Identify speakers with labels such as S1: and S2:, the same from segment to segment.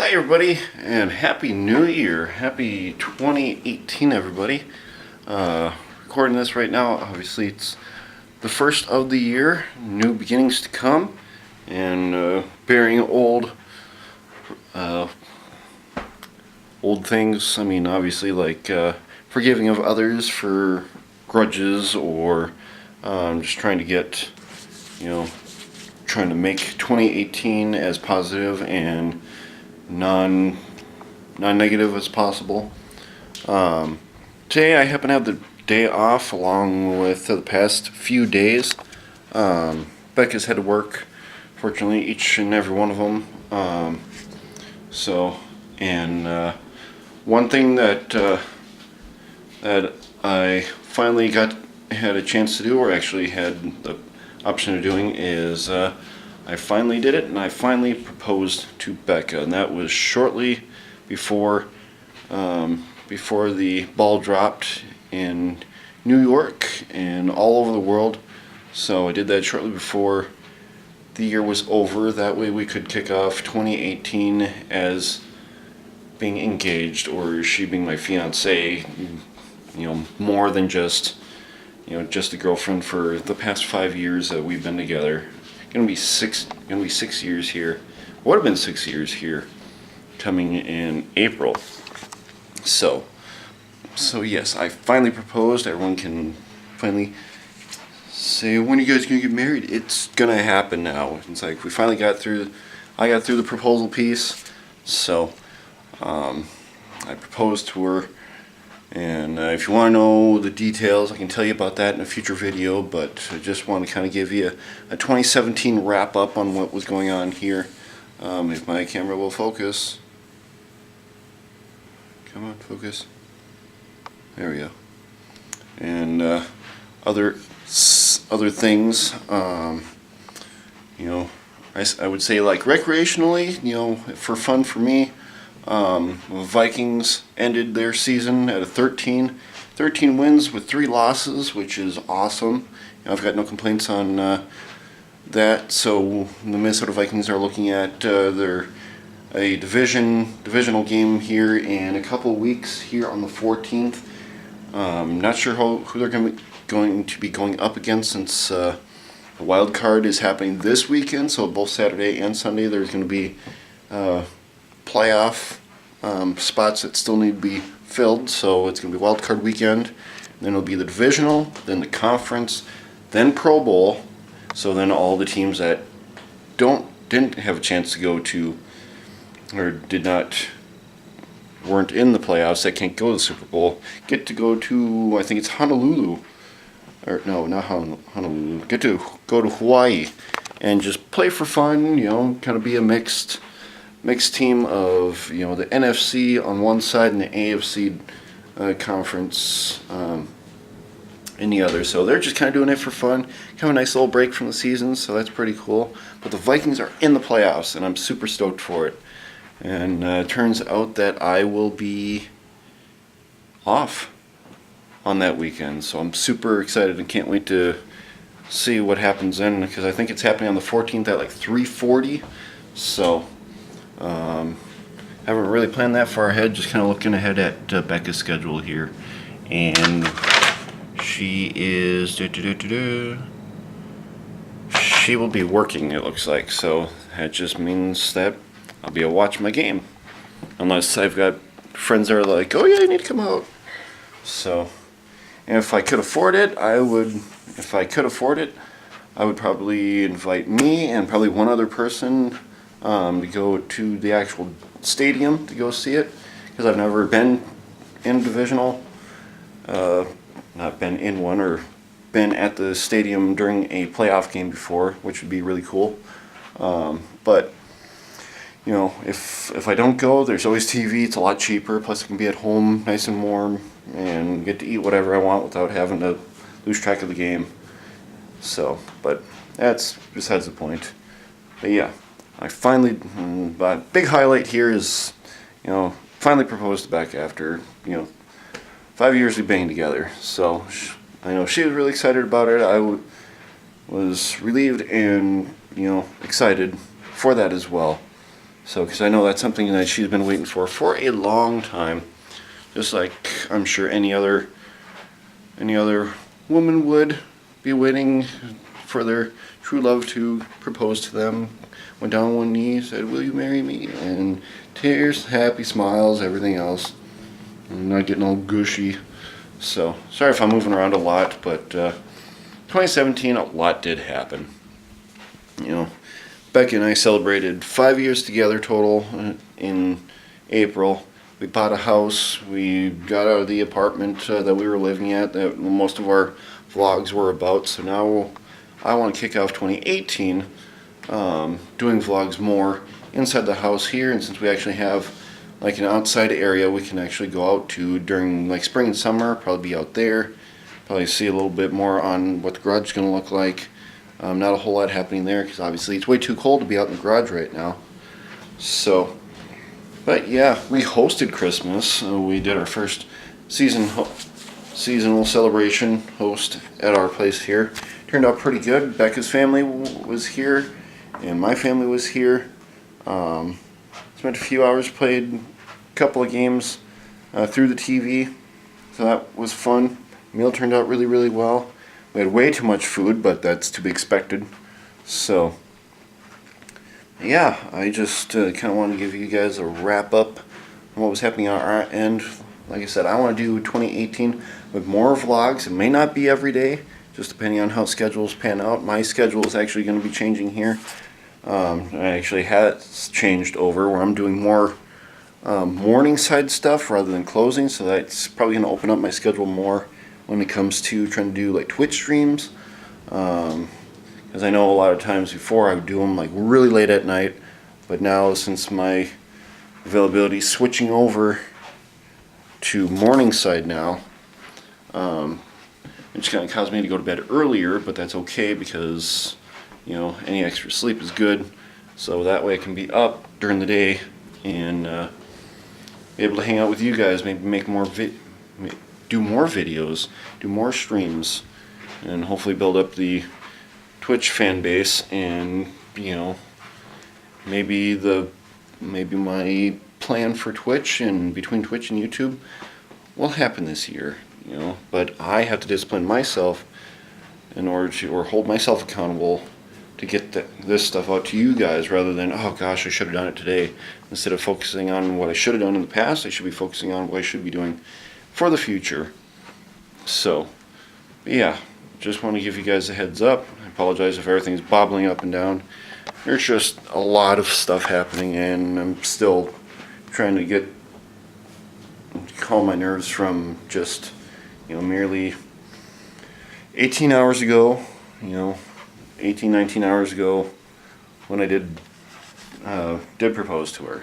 S1: Hi everybody, and Happy New Year. Happy 2018 everybody. Recording this right now, obviously it's the first of the year, new beginnings to come, and burying old things. I mean, obviously like forgiving of others for grudges, or just trying to get, trying to make 2018 as positive and non-negative as possible. Today I happen to have the day off along with the past few days. Becca's had to work, fortunately, each and every one of them. One thing that I finally had a chance to do, or actually had the option of doing, is I finally did it, and I finally proposed to Becca, and that was shortly before the ball dropped in New York and all over the world. So I did that shortly before the year was over. That way we could kick off 2018 as being engaged, or she being my fiance. More than just a girlfriend for the past 5 years that we've been together. Gonna be 6 years here. Would have been 6 years here, coming in April. So yes, I finally proposed. Everyone can finally say, when are you guys gonna get married? It's gonna happen now. It's like we finally got through. I got through the proposal piece. So I proposed to her. And if you want to know the details, I can tell you about that in a future video, but I just want to kind of give you a 2017 wrap up on what was going on here. If my camera will focus. Come on, focus. There we go. And other things, I would say, like recreationally, for fun for me. Vikings ended their season at a 13 wins with 3 losses, which is awesome. I've got no complaints on that. So the Minnesota Vikings are looking at a divisional game here in a couple weeks, here on the 14th. Not sure who they're going to be going up against, since the wild card is happening this weekend. So both Saturday and Sunday there's going to be playoff spots that still need to be filled. So it's going to be wild card weekend, then it'll be the divisional, then the conference, then Pro Bowl. So then all the teams that didn't have a chance to go to, or weren't in the playoffs, that can't go to the Super Bowl, get to go to, I think it's Honolulu, or no, not Honolulu, get to go to Hawaii and just play for fun, kind of be a mixed team of, the NFC on one side and the AFC conference in the other. So they're just kind of doing it for fun, kind of a nice little break from the season, so that's pretty cool. But the Vikings are in the playoffs, and I'm super stoked for it. And it turns out that I will be off on that weekend, so I'm super excited and can't wait to see what happens then, because I think it's happening on the 14th at like 3:40. So haven't really planned that far ahead, just kind of looking ahead at Becca's schedule here. And she is she will be working, it looks like, so that just means that I'll be able to watch my game, unless I've got friends that are like, oh yeah, you need to come out. So, and if I could afford it, I would probably invite me and probably one other person to go to the actual stadium to go see it, because I've never been in divisional, not been in one or been at the stadium during a playoff game before, which would be really cool. But if I don't go, there's always TV. It's a lot cheaper. Plus, I can be at home, nice and warm, and get to eat whatever I want without having to lose track of the game. So, but that's besides the point. But yeah. I finally, big highlight here is, finally proposed to Becca after, 5 years of being together. So I know she was really excited about it. I was relieved and, excited for that as well. So, because I know that's something that she's been waiting for a long time, just like I'm sure any other woman would be waiting for their true love to propose to them. Went down on one knee, said, "Will you marry me?" And tears, happy smiles, everything else. I'm not getting all gushy. So, sorry if I'm moving around a lot, but 2017, a lot did happen. You know, Becca and I celebrated 5 years together total in April. We bought a house. We got out of the apartment that we were living at that most of our vlogs were about. So now I want to kick off 2018 doing vlogs more inside the house here. And since we actually have like an outside area we can actually go out to during like spring and summer, probably be out there. Probably see a little bit more on what the garage is going to look like. Not a whole lot happening there because obviously it's way too cold to be out in the garage right now. So, but yeah, we hosted Christmas. We did our first seasonal celebration host at our place here. Turned out pretty good. Becca's family was here, and my family was here. Spent a few hours, played a couple of games through the TV, so that was fun. Meal turned out really, really well. We had way too much food, but that's to be expected. So, yeah, I just kind of wanted to give you guys a wrap up on what was happening on our end. Like I said, I want to do 2018 with more vlogs. It may not be every day, just depending on how schedules pan out. My schedule is actually going to be changing here. I actually had it changed over where I'm doing more morning side stuff rather than closing, so that's probably going to open up my schedule more when it comes to trying to do like Twitch streams, because I know a lot of times before I would do them like really late at night, but now since my availability is switching over to morning side now, it just kind of caused me to go to bed earlier, but that's okay because any extra sleep is good, so that way I can be up during the day and be able to hang out with you guys, maybe make more do more videos, do more streams, and hopefully build up the Twitch fan base. And maybe my plan for Twitch and between Twitch and YouTube will happen this year. But I have to discipline myself in order to, or hold myself accountable to get this stuff out to you guys, rather than, oh gosh, I should have done it today. Instead of focusing on what I should have done in the past, I should be focusing on what I should be doing for the future. So, yeah, just want to give you guys a heads up. I apologize if everything's bobbling up and down. There's just a lot of stuff happening, and I'm still trying to calm my nerves from just, merely 18 hours ago, 18, 19 hours ago when I did propose to her.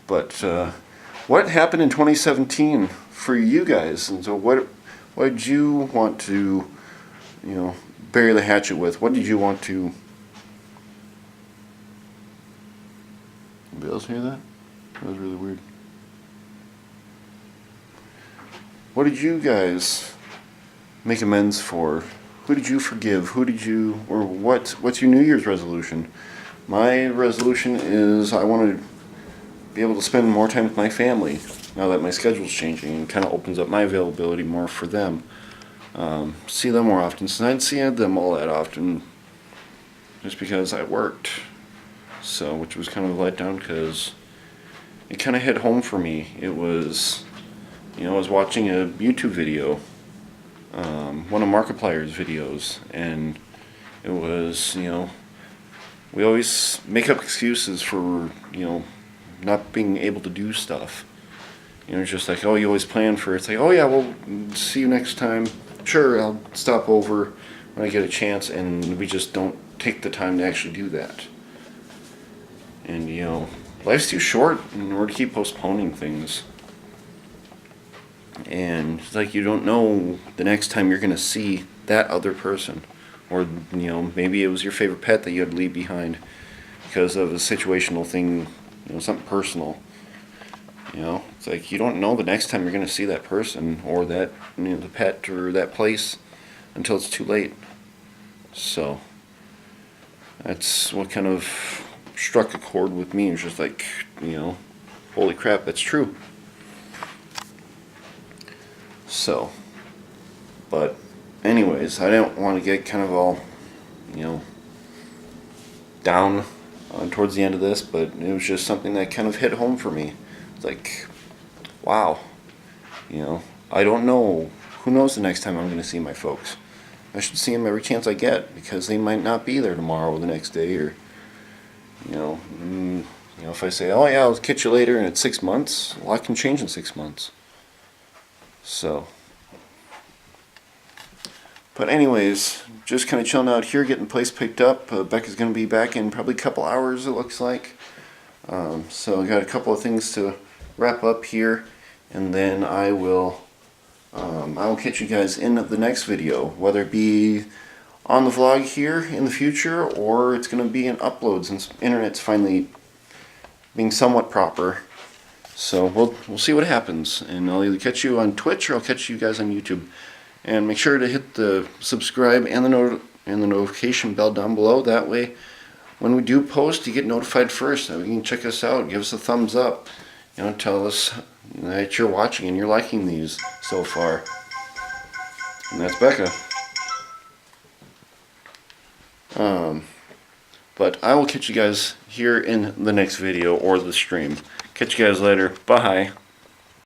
S1: But what happened in 2017 for you guys? And so what did you want to, bury the hatchet with? What did you want to... Anybody else hear that? That was really weird. What did you guys make amends for? Who did you forgive? What's your New Year's resolution? My resolution is I want to be able to spend more time with my family now that my schedule's changing, and kind of opens up my availability more for them. See them more often, since I didn't see them all that often just because I worked. So, which was kind of a letdown because it kind of hit home for me. It was, I was watching a YouTube video, one of Markiplier's videos, and it was, we always make up excuses for, not being able to do stuff. It's just like, oh, you always plan for it. It's like, oh yeah, well, see you next time. Sure, I'll stop over when I get a chance, and we just don't take the time to actually do that. And, life's too short in order to keep postponing things. And it's like you don't know the next time you're going to see that other person. Or, maybe it was your favorite pet that you had to leave behind because of a situational thing, something personal. It's like you don't know the next time you're going to see that person or that, the pet or that place until it's too late. So, That's what kind of struck a chord with me. It's just like, holy crap, that's true. So, but anyways, I don't want to get kind of all, down towards the end of this, but it was just something that kind of hit home for me. It's like, wow, I don't know. Who knows the next time I'm going to see my folks? I should see them every chance I get, because they might not be there tomorrow or the next day, or if I say, oh yeah, I'll catch you later, and it's 6 months, a lot can change in 6 months. So, but anyways, just kind of chilling out here, getting the place picked up. Becca's going to be back in probably a couple hours, it looks like. So I got a couple of things to wrap up here, and then I will catch you guys in the next video, whether it be on the vlog here in the future, or it's going to be in uploads since internet's finally being somewhat proper. So we'll see what happens, and I'll either catch you on Twitch or I'll catch you guys on YouTube. And make sure to hit the subscribe and the notification bell down below. That way, when we do post, you get notified first. You can check us out, give us a thumbs up, tell us that you're watching and you're liking these so far. And that's Becca. But I will catch you guys here in the next video or the stream. Catch you guys later. Bye.